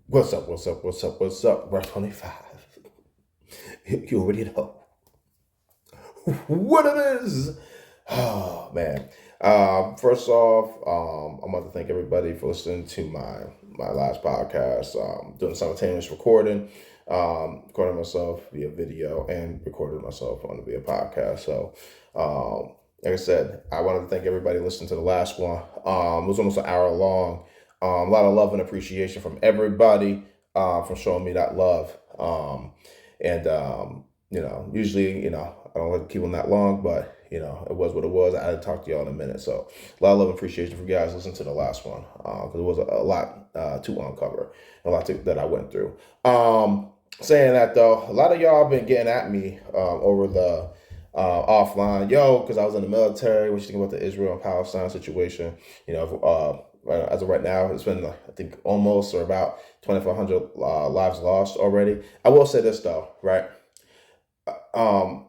What's up? What's up? What's up? What's up? Rough 25. You already know what it is. Oh man. First off, I want to thank everybody for listening to my last podcast. Doing simultaneous recording, recording myself via video and recording myself on the via podcast. So, like I said, I wanted to thank everybody listening to the last one. It was almost an hour long. A lot of love and appreciation from everybody for showing me that love. And usually, I don't like to keep them that long, but it was what it was. I had to talk to y'all in a minute. So a lot of love and appreciation for you guys listening to the last one because it was a lot to uncover, that I went through. Saying that though, a lot of y'all been getting at me over the offline, because I was in the military. What you think about the Israel and Palestine situation? As of right now, it's been I think almost or about 2,500 lives lost already. I will say this though, right? Um,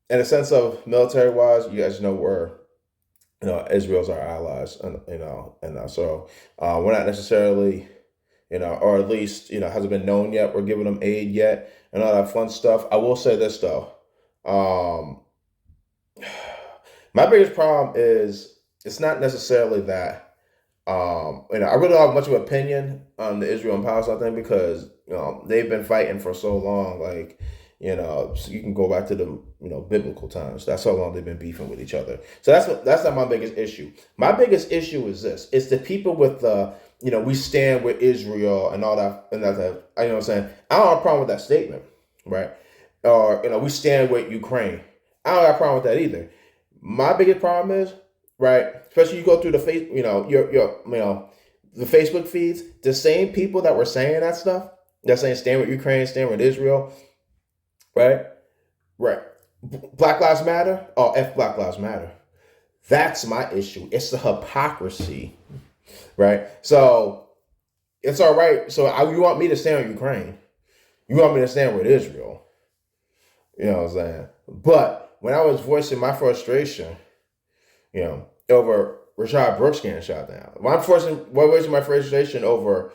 in a sense of military wise, you guys know Israel's our allies, and so we're not necessarily, or at least hasn't been known yet. We're giving them aid yet, and all that fun stuff. I will say this though, um, my biggest problem is it's not necessarily that. I really don't have much of an opinion on the Israel and Palestine thing because they've been fighting for so long. Like, so you can go back to the biblical times. That's how long they've been beefing with each other. So that's not my biggest issue. My biggest issue is this: it's the people with the we stand with Israel and all that and that. You know what I'm saying? I don't have a problem with that statement, right? Or we stand with Ukraine. I don't have a problem with that either. My biggest problem is, right, especially you go through the face, the Facebook feeds, the same people that were saying that stuff, they're saying stand with Ukraine, stand with Israel, right? Right. Black Lives Matter? Oh, F Black Lives Matter. That's my issue. It's the hypocrisy, right? So it's all right. So you want me to stand with Ukraine? You want me to stand with Israel? You know what I'm saying? But when I was voicing my frustration, over Rashad Brooks getting shot down. When I'm voicing my frustration over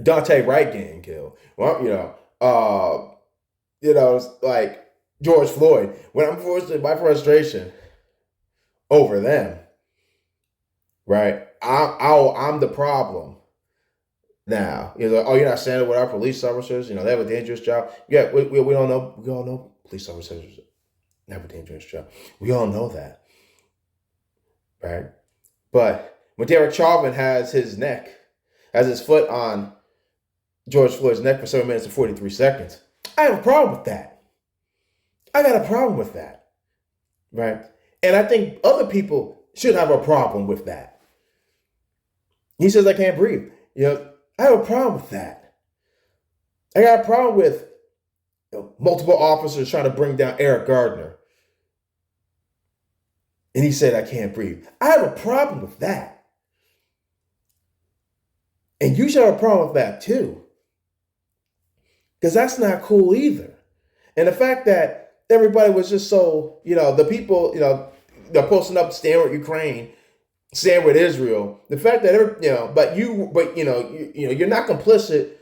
Dante Wright getting killed. Well, it's like George Floyd. When I'm voicing my frustration over them, right? I'm the problem now. Like, oh, you're not standing with our police officers. They have a dangerous job. Yeah, we all know. We all know police officers have a dangerous job. We all know that. Right? But when Derek Chauvin has his foot on George Floyd's neck for 7 minutes and 43 seconds, I have a problem with that. I got a problem with that. Right? And I think other people should have a problem with that. He says, I can't breathe. I have a problem with that. I got a problem with multiple officers trying to bring down Eric Gardner. And he said, I can't breathe. I have a problem with that. And you should have a problem with that too. Because that's not cool either. And the fact that everybody was just so, the people, they're posting up, stand with Ukraine, stand with Israel. The fact that, you're not complicit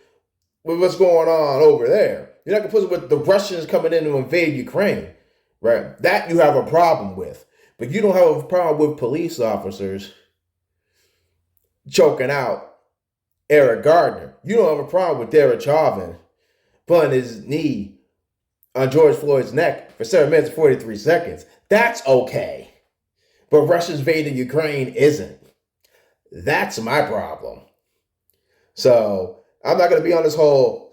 with what's going on over there. You're not complicit with the Russians coming in to invade Ukraine, right? That you have a problem with. But you don't have a problem with police officers choking out Eric Gardner. You don't have a problem with Derek Chauvin putting his knee on George Floyd's neck for 7 minutes and 43 seconds. That's okay. But Russia's invading Ukraine isn't. That's my problem. So I'm not going to be on this whole,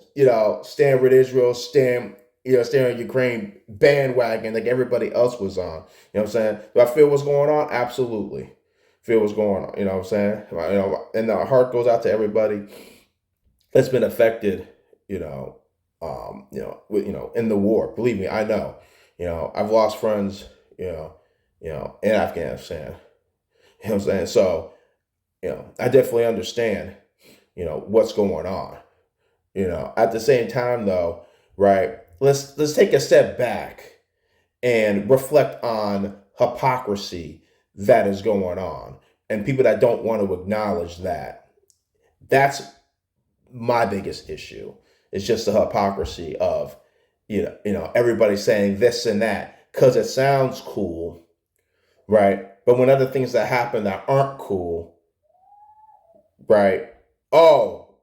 stand with Israel, stand with Ukraine bandwagon like everybody else was on. You know what I'm saying? Do I feel what's going on? Absolutely. Feel what's going on. You know what I'm saying? And our heart goes out to everybody that's been affected, in the war. Believe me, I know. I've lost friends, in Afghanistan. You know what I'm saying? So, I definitely understand, what's going on. At the same time though, right? Let's take a step back and reflect on hypocrisy that is going on and people that don't want to acknowledge that. That's my biggest issue. It's just the hypocrisy of, everybody saying this and that because it sounds cool, right? But when other things that happen that aren't cool, right? Oh,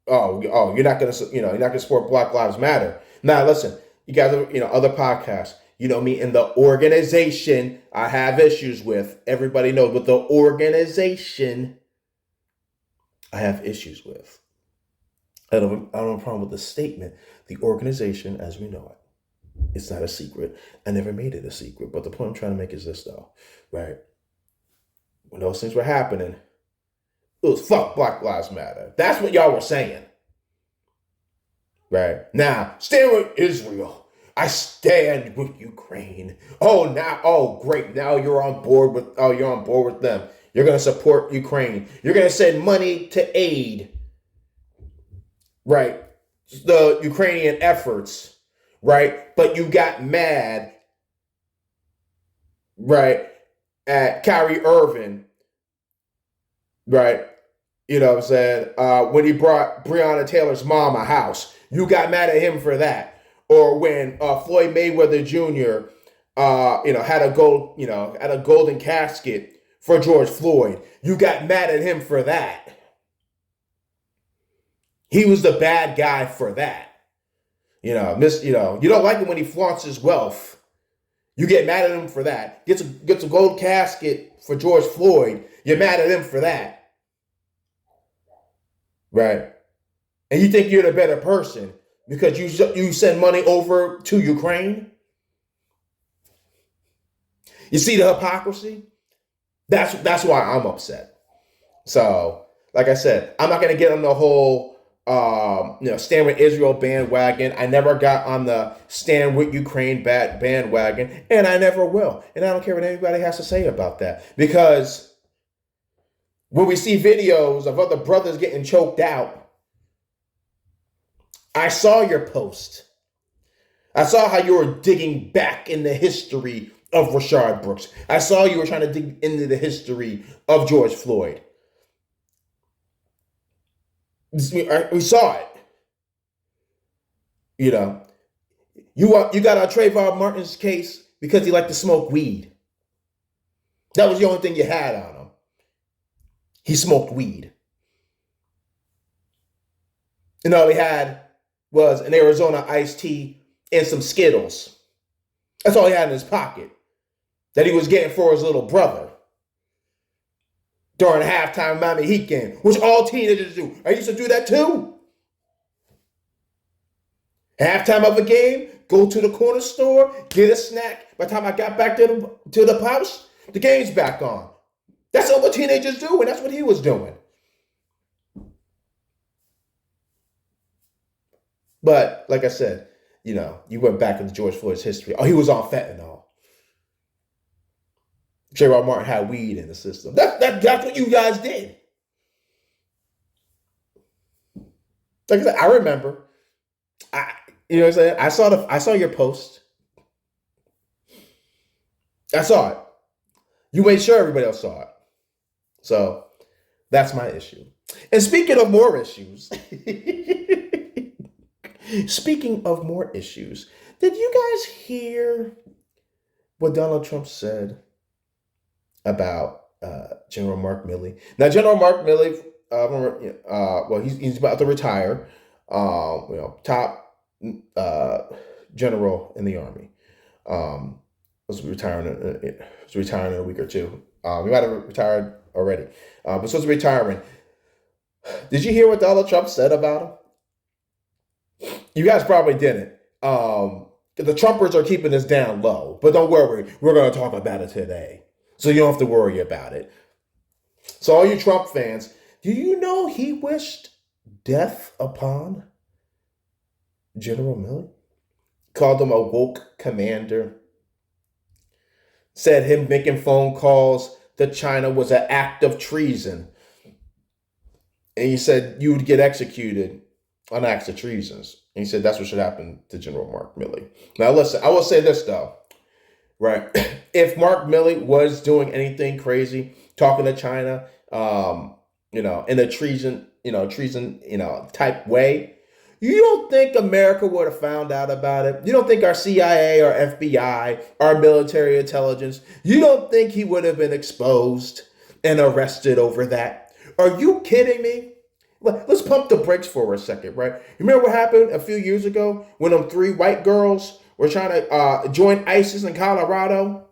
you're not gonna, you're not gonna support Black Lives Matter. Now, listen, you guys, other podcasts. You know me, in the organization, I have issues with. Everybody knows, but the organization, I have issues with. I don't have a problem with the statement. The organization, as we know it, it's not a secret. I never made it a secret. But the point I'm trying to make is this, though, right? When those things were happening, it was fuck Black Lives Matter. That's what y'all were saying. Right? Now, stand with Israel. I stand with Ukraine. Great. Now you're on board with them. You're gonna support Ukraine. You're gonna send money to aid, right? The Ukrainian efforts, right? But you got mad, right, at Kyrie Irving, right? You know what I'm saying? When he brought Breonna Taylor's mom a house, you got mad at him for that. Or when Floyd Mayweather Jr., had a golden casket for George Floyd, you got mad at him for that. He was the bad guy for that. You don't like him when he flaunts his wealth. You get mad at him for that. Gets a gold casket for George Floyd. You're mad at him for that. Right? And you think you're the better person because you send money over to Ukraine? You see the hypocrisy? That's why I'm upset. So, like I said, I'm not going to get on the whole stand with Israel bandwagon. I never got on the stand with Ukraine bandwagon, and I never will. And I don't care what anybody has to say about that. Because when we see videos of other brothers getting choked out, I saw your post. I saw how you were digging back in the history of Rayshard Brooks. I saw you were trying to dig into the history of George Floyd. We saw it. You got on Trayvon Martin's case because he liked to smoke weed. That was the only thing you had on him. He smoked weed. And all he had was an Arizona iced tea and some Skittles. That's all he had in his pocket that he was getting for his little brother during a halftime Miami Heat game, which all teenagers do. I used to do that too. Halftime of a game, go to the corner store, get a snack. By the time I got back to the house, the game's back on. That's all what teenagers do, and that's what he was doing. But like I said, you went back into George Floyd's history. Oh, he was on fentanyl. Trayvon Martin had weed in the system. That's what you guys did. Like I said, I remember. You know what I'm saying? I saw your post. I saw it. You made sure everybody else saw it. So that's my issue. And speaking of more issues, did you guys hear what Donald Trump said about General Mark Milley? Now, General Mark Milley, he's about to retire. Top general in the Army. Was retiring in a week or two. He might have retired already, but supposed to be retiring. Did you hear what Donald Trump said about him? You guys probably didn't. The Trumpers are keeping this down low, but don't worry, we're going to talk about it today, so you don't have to worry about it. So all you Trump fans, do you know he wished death upon General Milley? Called him a woke commander. Said him making phone calls to China was an act of treason. And he said you would get executed on acts of treasons. And he said that's what should happen to General Mark Milley. Now listen, I will say this though, right? If Mark Milley was doing anything crazy, talking to China, in a treason, type way, you don't think America would have found out about it? You don't think our CIA, our FBI, our military intelligence, you don't think he would have been exposed and arrested over that? Are you kidding me? Let's pump the brakes for a second, right? You remember what happened a few years ago when them three white girls were trying to join ISIS in Colorado?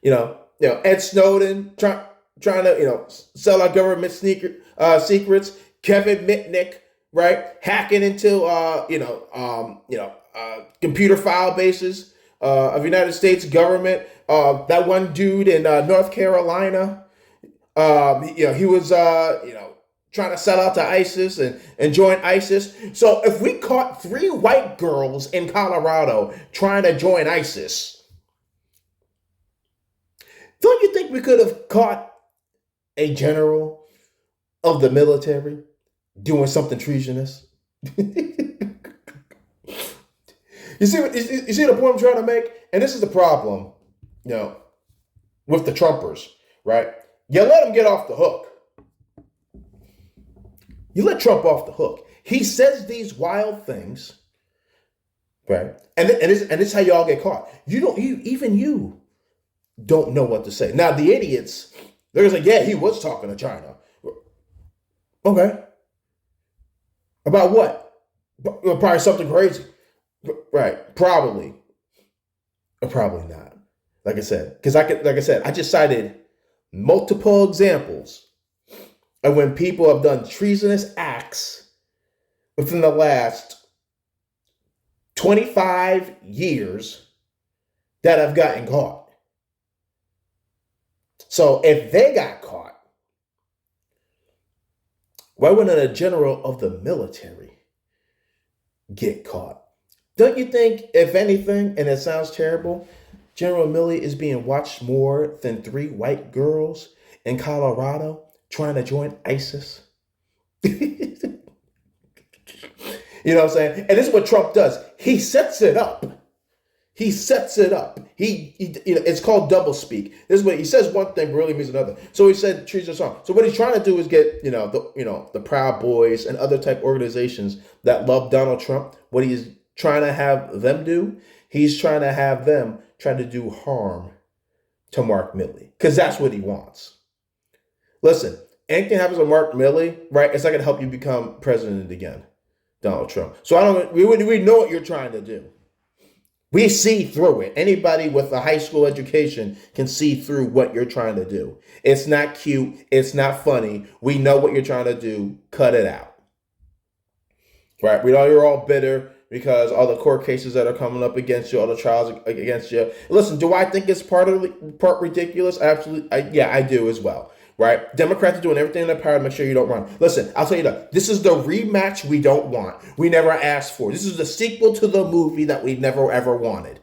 Ed Snowden trying to sell our government secrets. Kevin Mitnick, right, hacking into computer file bases of United States government. That one dude in North Carolina, he was trying to sell out to ISIS and join ISIS. So if we caught three white girls in Colorado trying to join ISIS, don't you think we could have caught a general of the military doing something treasonous? You see the point I'm trying to make? And this is the problem, with the Trumpers, right? You let them get off the hook. You let Trump off the hook. He says these wild things, right? And this is how y'all get caught. Even you don't know what to say. Now the idiots, they're like, yeah, he was talking to China. Okay. About what? Probably something crazy. Right. Probably. Or probably not. Like I said, I just cited multiple examples of when people have done treasonous acts within the last 25 years that have gotten caught. So if they got caught, why wouldn't a general of the military get caught? Don't you think, if anything, and it sounds terrible, General Milley is being watched more than three white girls in Colorado trying to join ISIS? You know what I'm saying? And this is what Trump does. He sets it up. It's called double speak. This is what he says. One thing really means another. So he said treason song. So what he's trying to do is get the Proud Boys and other type organizations that love Donald Trump. What he's trying to have them do, he's trying to have them try to do harm to Mark Milley, because that's what he wants. Listen, anything happens with Mark Milley, right? It's not going to help you become president again, Donald Trump. So we know what you're trying to do. We see through it. Anybody with a high school education can see through what you're trying to do. It's not cute. It's not funny. We know what you're trying to do. Cut it out. Right? We know you're all bitter because all the court cases that are coming up against you, all the trials against you. Listen, do I think it's part ridiculous? Absolutely. Yeah, I do as well. Right? Democrats are doing everything in their power to make sure you don't run. Listen, I'll tell you that. This is the rematch we don't want. We never asked for. This is the sequel to the movie that we never ever wanted.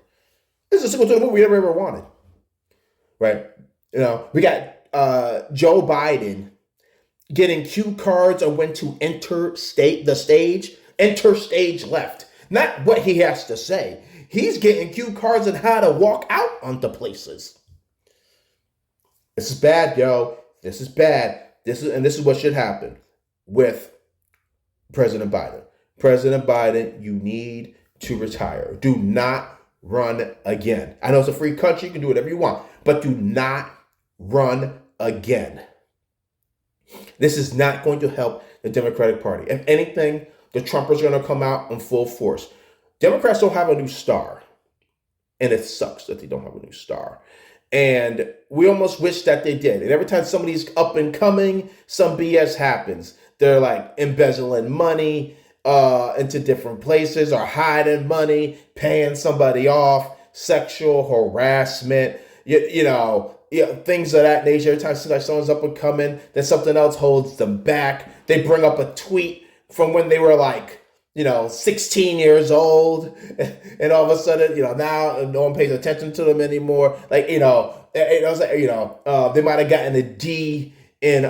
This is a sequel to the movie we never ever wanted. Right? We got Joe Biden getting cue cards on when to enter the stage. Enter stage left. Not what he has to say. He's getting cue cards on how to walk out onto places. This is bad, yo. This is bad. This is what should happen with President Biden. President Biden, you need to retire. Do not run again. I know it's a free country. You can do whatever you want, but do not run again. This is not going to help the Democratic Party. If anything, the Trumpers are going to come out in full force. Democrats don't have a new star, and it sucks that they don't have a new star. And we almost wish that they did. And every time somebody's up and coming, some BS happens. They're like embezzling money into different places, or hiding money, paying somebody off, sexual harassment, things of that nature. Every time someone's up and coming, then something else holds them back. They bring up a tweet from when they were 16 years old, and all of a sudden, now no one pays attention to them anymore. They might have gotten a D in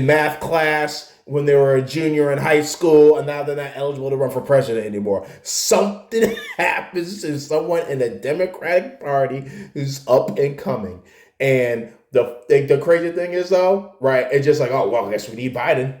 math class when they were a junior in high school, and now they're not eligible to run for president anymore. Something happens to someone in the Democratic Party who's up and coming, and The crazy thing is though, right? It's just like, oh well, I guess we need Biden.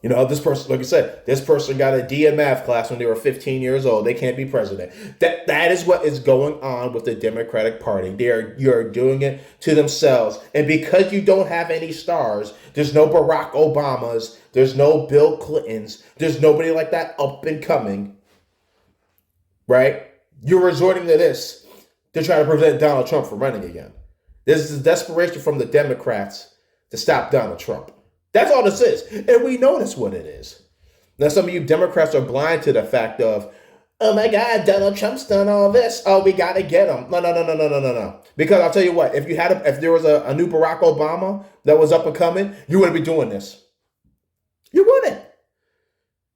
You know, this person, like I said, this person got a D in math class when they were 15 years old. They can't be president. That is what is going on with the Democratic Party. You're doing it to themselves. And because you don't have any stars, there's no Barack Obamas, there's no Bill Clintons, there's nobody like that up and coming, right? You're resorting to this to try to prevent Donald Trump from running again. This is desperation from the Democrats to stop Donald Trump. That's all this is. And we know that's what it is. Now, some of you Democrats are blind to the fact of, oh my God, Donald Trump's done all this. Oh, we got to get him. No. Because I'll tell you what, if there was a new Barack Obama that was up and coming, you wouldn't be doing this. You wouldn't.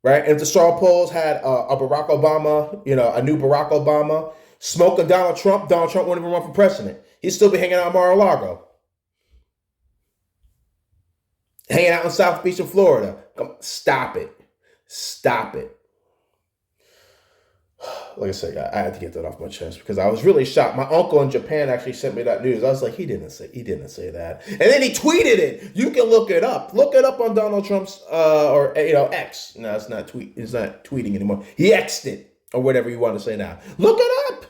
Right? If the straw polls had a Barack Obama, a new Barack Obama, smoking Donald Trump wouldn't even run for president. He'd still be hanging out in Mar-a-Lago. Hanging out in South Beach in Florida. Stop it. Like I said, I had to get that off my chest because I was really shocked. My uncle in Japan actually sent me that news. I was like, he didn't say that. And then he tweeted it. You can look it up. Look it up on Donald Trump's X. No, it's not tweet. It's not tweeting anymore. He X'd it or whatever you want to say now. Look it up.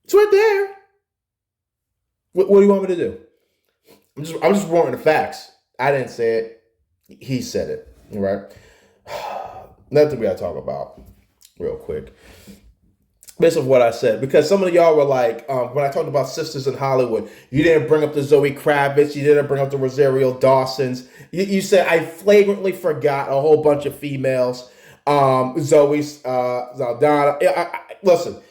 It's right there. What do you want me to do? I'm just reporting the facts. I didn't say it. He said it. Right? Nothing we gotta talk about real quick. Based on what I said, because some of y'all were like, when I talked about sisters in Hollywood, you didn't bring up the Zoe Kravitz, you didn't bring up the Rosario Dawsons. You said I flagrantly forgot a whole bunch of females. Zoe Saldana. Listen.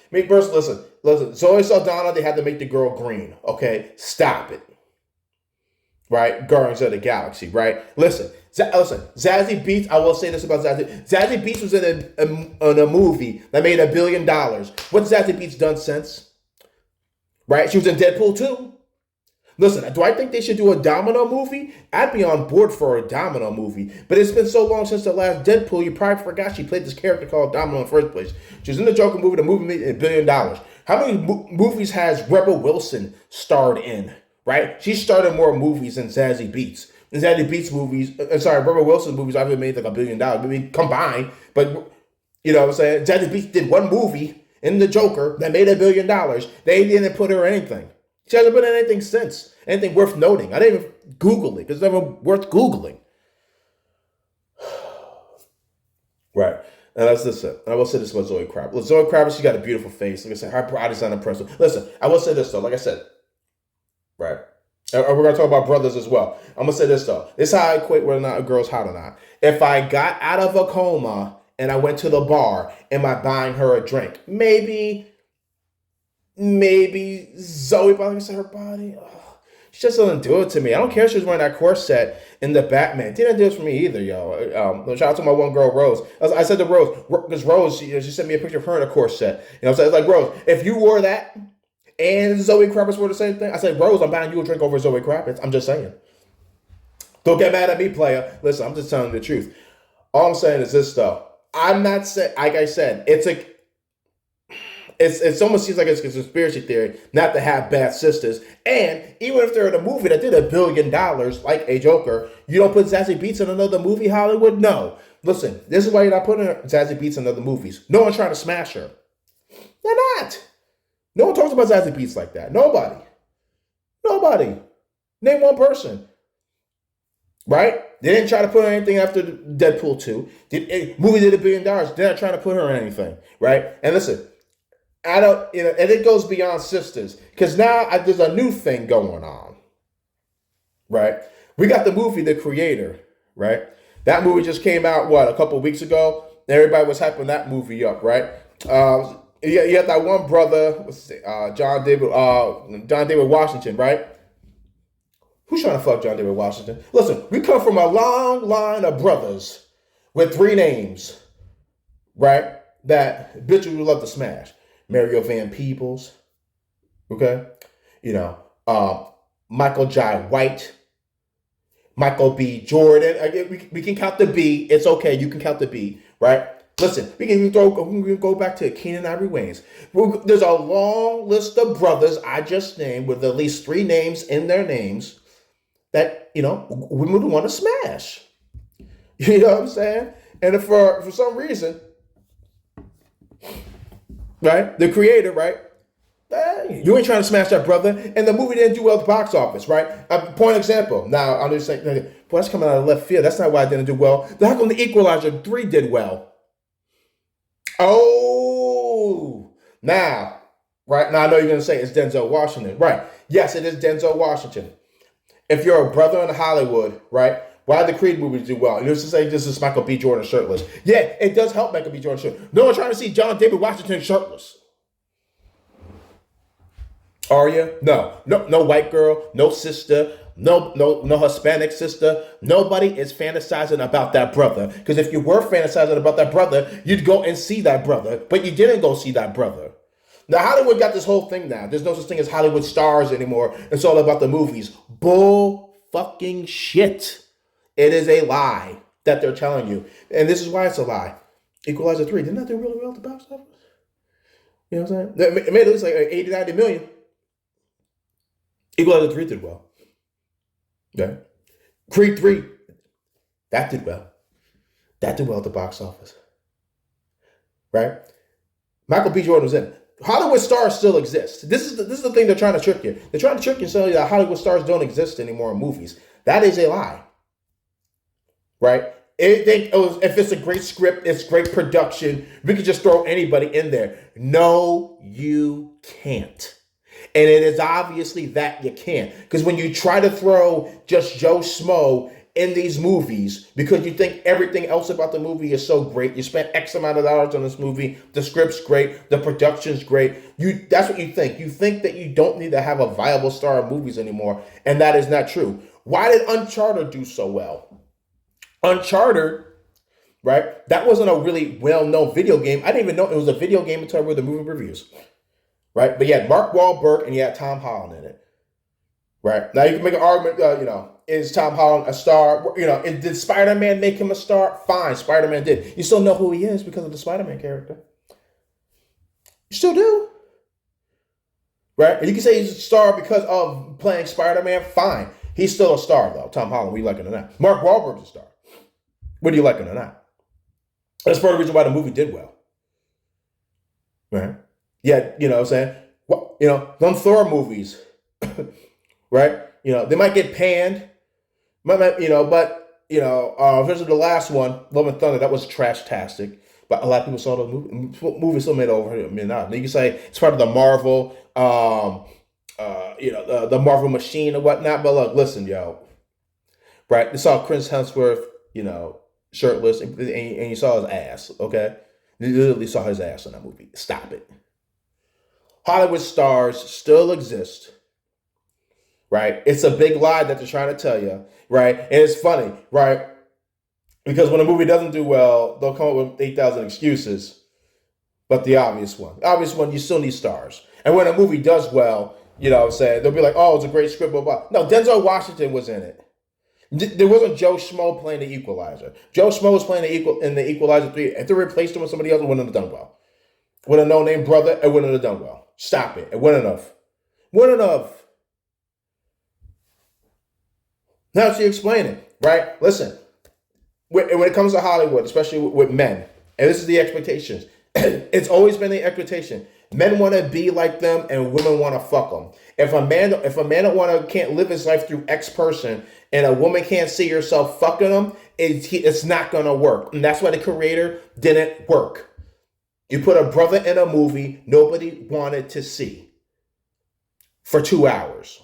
Zoe Saldana, they had to make the girl green. Okay, stop it. Right, Guardians of the Galaxy. Right, listen, Zazie Beetz. I will say this about Zazie. Zazie Beetz was in a movie that made $1 billion. What's Zazie Beetz done since? Right, she was in Deadpool 2. Listen, do I think they should do a Domino movie? I'd be on board for a Domino movie. But it's been so long since the last Deadpool, you probably forgot she played this character called Domino in the first place. She was in the Joker movie. The movie made $1 billion. How many movies has Rebel Wilson starred in? Right? She starred in more movies than Zazie Beetz. And Zazie Beetz movies, Rebel Wilson movies, I've made like $1 billion. Maybe combined. But, you know what I'm saying? Zazie Beetz did one movie in the Joker that made $1 billion. They didn't put her in anything. She hasn't been in anything since. Anything worth noting. I didn't even Google it because it's never worth Googling. Right. And that's this. I will say this about Zoe Kravitz. Zoe Kravitz, she got a beautiful face. Like I said, her body's not impressive. Listen, I will say this though. Like I said, right. And we're going to talk about brothers as well. I'm going to say this though. This is how I equate whether or not a girl's hot or not. If I got out of a coma and I went to the bar, am I buying her a drink? Maybe Zoe, but like I said, her body, she just doesn't do it to me. I don't care if she was wearing that corset in the Batman. Didn't do it for me either, yo. Shout out to my one girl, Rose. I said to Rose, because Rose, she sent me a picture of her in a corset. You know what I'm saying? It's like, Rose, if you wore that and Zoe Kravitz wore the same thing, I said, Rose, I'm buying you a drink over Zoe Kravitz. I'm just saying. Don't get mad at me, player. Listen, I'm just telling the truth. All I'm saying is this, though. I'm not saying, like I said, it almost seems like it's a conspiracy theory not to have bad sisters. And even if they're in a movie that did $1 billion, like a Joker, you don't put Zazie Beetz in another movie, Hollywood? No. Listen, this is why you're not putting Zazie Beetz in other movies. No one's trying to smash her. They're not. No one talks about Zazie Beetz like that. Nobody. Name one person. Right? They didn't try to put her in anything after Deadpool 2. Movie did $1 billion. They're not trying to put her in anything. Right? And listen, I don't, and it goes beyond sisters. Because now there's a new thing going on. Right? We got the movie The Creator. Right? That movie just came out, a couple of weeks ago? Everybody was hyping that movie up, right? You have that one brother, John David Washington, right? Who's trying to fuck John David Washington? Listen, we come from a long line of brothers with 3 names, right? That bitches would love to smash. Mario Van Peebles, okay? Michael Jai White, Michael B. Jordan. We can count the B. It's okay. You can count the B, right? Listen, we can go back to Keenan Ivory Wayans. There's a long list of brothers I just named with at least 3 names in their names that, women would want to smash. You know what I'm saying? And if for some reason, right, the creator, right, you ain't trying to smash that brother, and the movie didn't do well at the box office, right? Point example. Now, I'm just saying, boy, that's coming out of left field. That's not why it didn't do well. How come the Equalizer 3 did well? Oh, now, right, now I know you're going to say it's Denzel Washington. Right. Yes, it is Denzel Washington. If you're a brother in Hollywood, right, why did the Creed movies do well? You're just saying this is Michael B. Jordan shirtless. Yeah, it does help Michael B. Jordan shirtless. No one's trying to see John David Washington shirtless. Are you? No, white girl, no sister, no Hispanic sister. Nobody is fantasizing about that brother. Because if you were fantasizing about that brother, you'd go and see that brother. But you didn't go see that brother. Now, Hollywood got this whole thing now. There's no such thing as Hollywood stars anymore. It's all about the movies. Bull fucking shit. It is a lie that they're telling you. And this is why it's a lie. Equalizer 3, didn't that do really well at the box office? You know what I'm saying? It made it look like 80, 90 million. Equalizer 3 did well. Yeah. Creed 3, that did well. That did well at the box office. Right? Michael B. Jordan was in it. Hollywood stars still exist. This is the thing they're trying to trick you. They're trying to trick you and tell you that Hollywood stars don't exist anymore in movies. That is a lie. Right? If it's a great script, it's great production, we could just throw anybody in there. No, you can't. And it is obviously that you can't. Because when you try to throw just Joe Schmo in these movies because you think everything else about the movie is so great, you spent X amount of dollars on this movie, the script's great, the production's great, that's what you think. You think that you don't need to have a viable star in movies anymore, and that is not true. Why did Uncharted do so well? Uncharted, right? That wasn't a really well-known video game. I didn't even know it was a video game until I read the movie reviews. Right? But you had Mark Wahlberg and you had Tom Holland in it. Right? Now you can make an argument, is Tom Holland a star? Did Spider-Man make him a star? Fine, Spider-Man did. You still know who he is because of the Spider-Man character. You still do. Right? And you can say he's a star because of playing Spider-Man. Fine. He's still a star, though. Tom Holland, whether you like it or not. Mark Wahlberg's a star. Whether you like it or not. That's part of the reason why the movie did well. Right? Yeah, you know what I'm saying? Them Thor movies, right? They might get panned, especially the last one, Love and Thunder, that was trash-tastic. But a lot of people saw the movie. Movie still made over $100 million. You can say it's part of the Marvel, the Marvel machine or whatnot. But look, listen, right? You saw Chris Hemsworth, shirtless, and you saw his ass, okay? You literally saw his ass in that movie. Stop it. Hollywood stars still exist, right? It's a big lie that they're trying to tell you, right? And it's funny, right? Because when a movie doesn't do well, they'll come up with 8,000 excuses. But the obvious one, you still need stars. And when a movie does well, they'll be like, oh, it's a great script, blah, blah. No, Denzel Washington was in it. There wasn't Joe Schmo playing the Equalizer. Joe Schmo was playing in the Equalizer 3. If they replaced him with somebody else, it wouldn't have done well. With a no-name brother, it wouldn't have done well. Stop it. It wasn't enough. Now to explain it, right? Listen, when it comes to Hollywood, especially with men, and this is the expectations, it's always been the expectation. Men want to be like them, and women want to fuck them. If a man can't live his life through X person, and a woman can't see herself fucking him, it's not gonna work. And that's why the creator didn't work. You put a brother in a movie nobody wanted to see for 2 hours.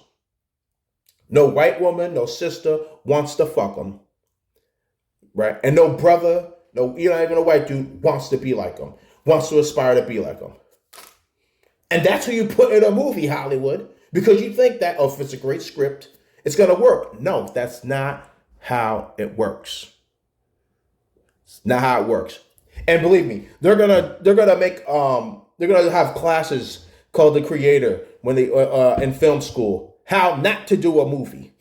No white woman, no sister wants to fuck him. Right? And no brother, not even a white dude wants to be like him, wants to aspire to be like him. And that's who you put in a movie, Hollywood, because you think that, if it's a great script, it's going to work. No, that's not how it works. It's not how it works. And believe me, they're gonna have classes called The Creator when they in film school, how not to do a movie.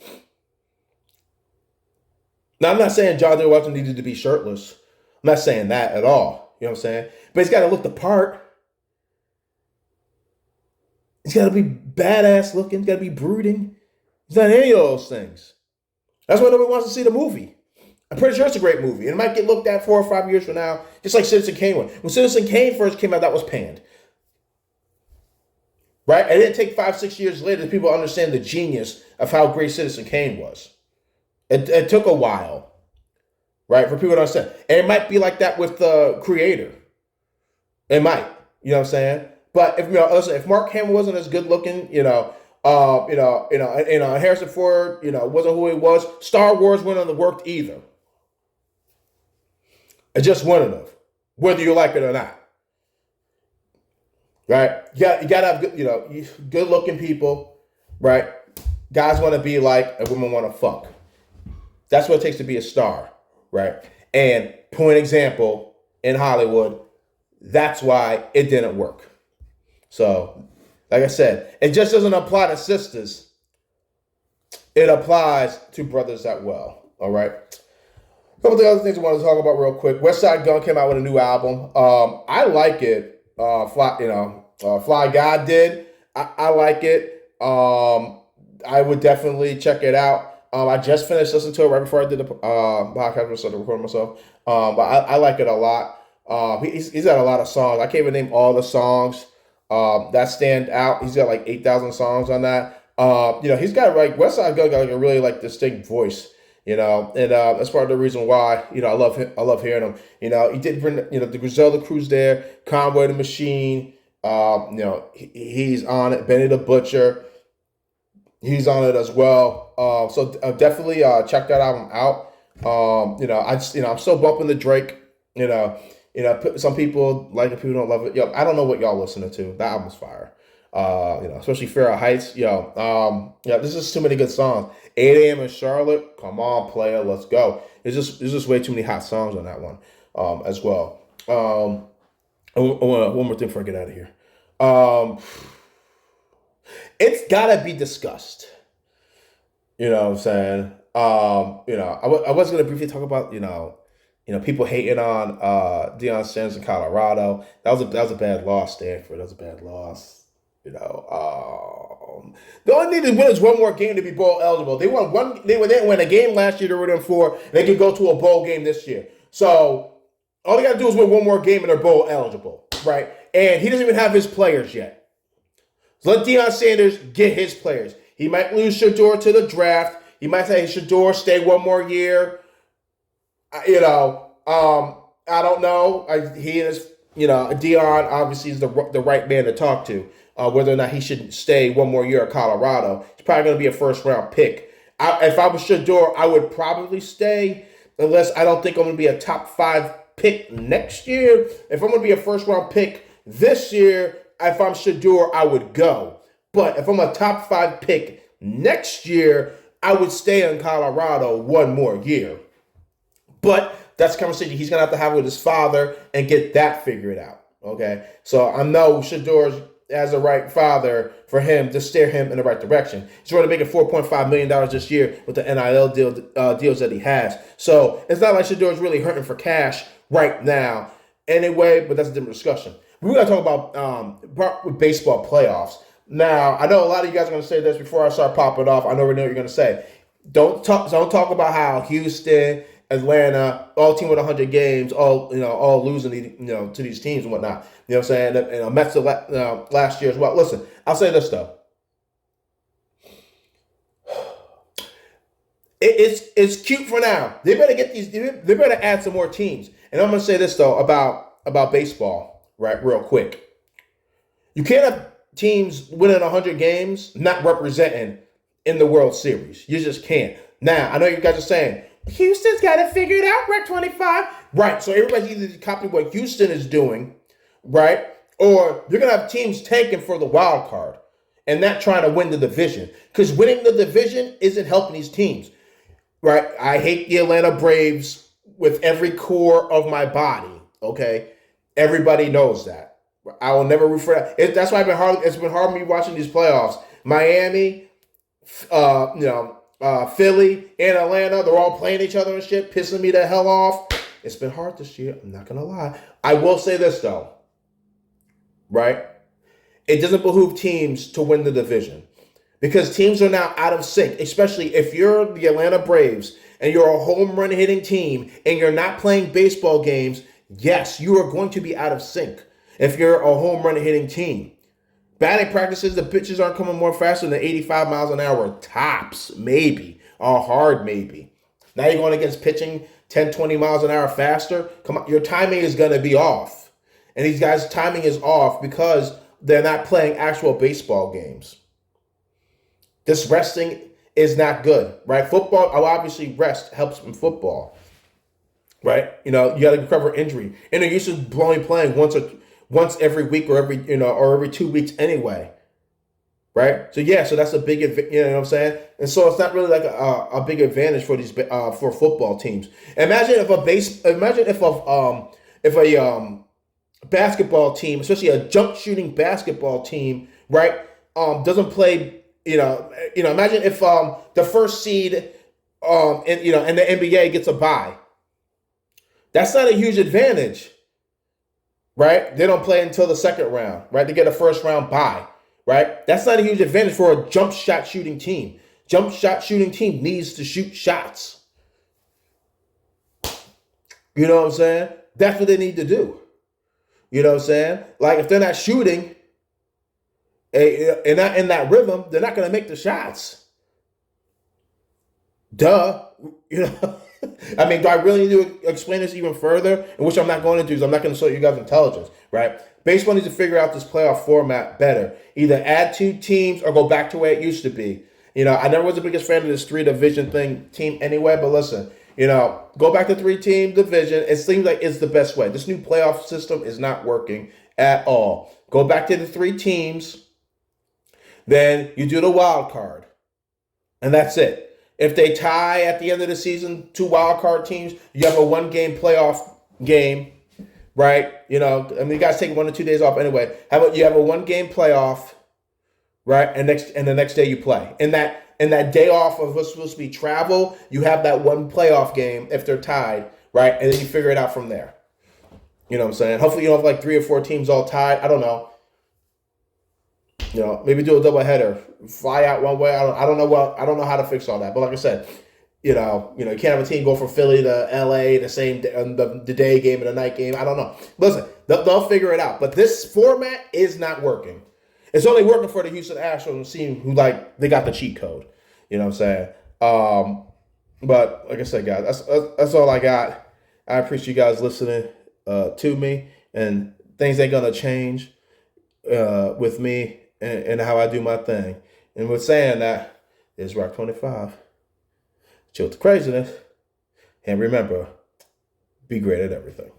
Now, I'm not saying John David Washington needed to be shirtless. I'm not saying that at all. You know what I'm saying? But he's got to look the part. He's got to be badass looking. He's got to be brooding. He's not any of those things. That's why nobody wants to see the movie. I'm pretty sure it's a great movie. And it might get looked at 4 or 5 years from now, just like Citizen Kane was. When Citizen Kane first came out, that was panned. Right? And it didn't take 5, 6 years later that people understand the genius of how great Citizen Kane was. It took a while, right, for people to understand. And it might be like that with the creator. It might. You know what I'm saying? But listen, if Mark Hamill wasn't as good looking, Harrison Ford, wasn't who he was, Star Wars wouldn't have worked either. It just wouldn't have, whether you like it or not. Right? You got to have good looking people, right? Guys want to be like and women want to fuck. That's what it takes to be a star, right? And point example in Hollywood, that's why it didn't work. So, like I said, it just doesn't apply to sisters. It applies to brothers as well. All right. A couple of the other things I want to talk about real quick. Westside Gunn came out with a new album. I like it. Fly God did. I like it. I would definitely check it out. I just finished listening to it right before I did the podcast. I started recording myself. But I like it a lot. He's got a lot of songs. I can't even name all the songs that stand out. He's got like 8,000 songs on that. He's got like Westside Gunn got like a really like distinct voice. And that's part of the reason why I love him. I love hearing him. He did bring the Griselda Crew's there, Conway the Machine. He's on it. Benny the Butcher. He's on it as well. So definitely check that album out. I'm still bumping the Drake. Some people like it, people don't love it. I don't know what y'all listening to. That album's fire. Especially Farrah Heights. This is too many good songs. 8 a.m. in Charlotte. Come on, player, let's go. There's just way too many hot songs on that one, as well. One more thing before I get out of here. It's gotta be discussed. You know what I'm saying? I was gonna briefly talk about people hating on Deion Sanders in Colorado. That was a bad loss, Stanford. That was a bad loss. The only need to win is one more game to be bowl eligible. They won one. They didn't win a game last year. They were in 4. They could go to a bowl game this year. So all they got to do is win one more game and they're bowl eligible, right? And he doesn't even have his players yet. So let Deion Sanders get his players. He might lose Shedeur to the draft. He might say Shedeur stay one more year. I don't know. He and his, Deion obviously is the right man to talk to. Whether or not he should stay one more year at Colorado. He's probably going to be a first-round pick. If I was Shedeur, I would probably stay, unless I don't think I'm going to be a top 5 pick next year. If I'm going to be a first-round pick this year, if I'm Shedeur, I would go. But if I'm a top 5 pick next year, I would stay in Colorado one more year. But that's a conversation he's going to have with his father and get that figured out. Okay? So I know Shedeur's as a right father for him to steer him in the right direction. He's already making $4.5 million this year with the NIL deals that he has. So it's not like Shedeur is really hurting for cash right now anyway, but that's a different discussion. We're going to talk about baseball playoffs. Now, I know a lot of you guys are going to say this before I start popping off. I know what you're going to say. Don't talk about how Houston, Atlanta, all team with 100 games, all losing to these teams and whatnot. You know what I'm saying? And Mets last year as well. Listen, I'll say this though. It's cute for now. They better get these. They better add some more teams. And I'm gonna say this though about baseball, right? Real quick. You can't have teams winning 100 games not representing in the World Series. You just can't. Now I know you guys are saying Houston's got it figured out. Rec 25, right? So everybody's either copying what Houston is doing, right? Or you're gonna have teams tanking for the wild card and not trying to win the division, because winning the division isn't helping these teams. Right, I hate the Atlanta Braves with every core of my body. Okay, everybody knows that. I will never root for that. That's why it's been hard for me watching these playoffs. Miami, Philly, and Atlanta, they're all playing each other and shit, pissing me the hell off. It's been hard this year. I'm not gonna lie. I will say this though, right? It doesn't behoove teams to win the division because teams are now out of sync, especially if you're the Atlanta Braves and you're a home run hitting team and you're not playing baseball games. Yes, you are going to be out of sync if you're a home run hitting team. Batting practices, the pitches aren't coming more faster than 85 miles an hour. Tops, maybe. Or hard, maybe. Now you're going against pitching 10, 20 miles an hour faster. Come on, your timing is going to be off. And these guys' timing is off because they're not playing actual baseball games. This resting is not good, right? Football, obviously rest helps in football, right? You got to recover injury. And they're used to only playing once every week or every 2 weeks anyway, right? So yeah, so that's a big, you know what I'm saying? And so it's not really like a big advantage for these for football teams. Imagine if a basketball team, especially a jump shooting basketball team, right, doesn't play. Imagine if the first seed in the NBA gets a bye. That's not a huge advantage. Right? They don't play until the second round, right? They get a first round bye, right? That's not a huge advantage for a jump shot shooting team. Jump shot shooting team needs to shoot shots. You know what I'm saying? That's what they need to do. You know what I'm saying? Like if they're not shooting and not in that rhythm, they're not going to make the shots. Duh. I mean, do I really need to explain this even further? And which I'm not going to do because I'm not going to show you guys intelligence, right? Baseball needs to figure out this playoff format better. Either add 2 teams or go back to where it used to be. I never was the biggest fan of this 3-division team anyway, but listen, go back to 3-team division. It seems like it's the best way. This new playoff system is not working at all. Go back to the 3 teams. Then you do the wild card. And that's it. If they tie at the end of the season, 2 wild card teams, you have a 1-game playoff game, right? You guys take 1 or 2 days off anyway. How about you have a 1-game playoff, right? And the next day you play. And that day off of what's supposed to be travel, you have that 1 playoff game if they're tied, right? And then you figure it out from there. You know what I'm saying? Hopefully you don't have like 3 or 4 teams all tied. I don't know. Maybe do a double header, fly out one way. I don't know how to fix all that. But like I said, you can't have a team go from Philly to LA the same day, the day game and the night game. I don't know. Listen, they'll figure it out. But this format is not working. It's only working for the Houston Astros team who they got the cheat code. You know what I'm saying? But like I said, guys, that's all I got. I appreciate you guys listening to me, and things ain't gonna change with me. And how I do my thing. And with saying that, it's Rock 25. Chill to craziness. And remember, be great at everything.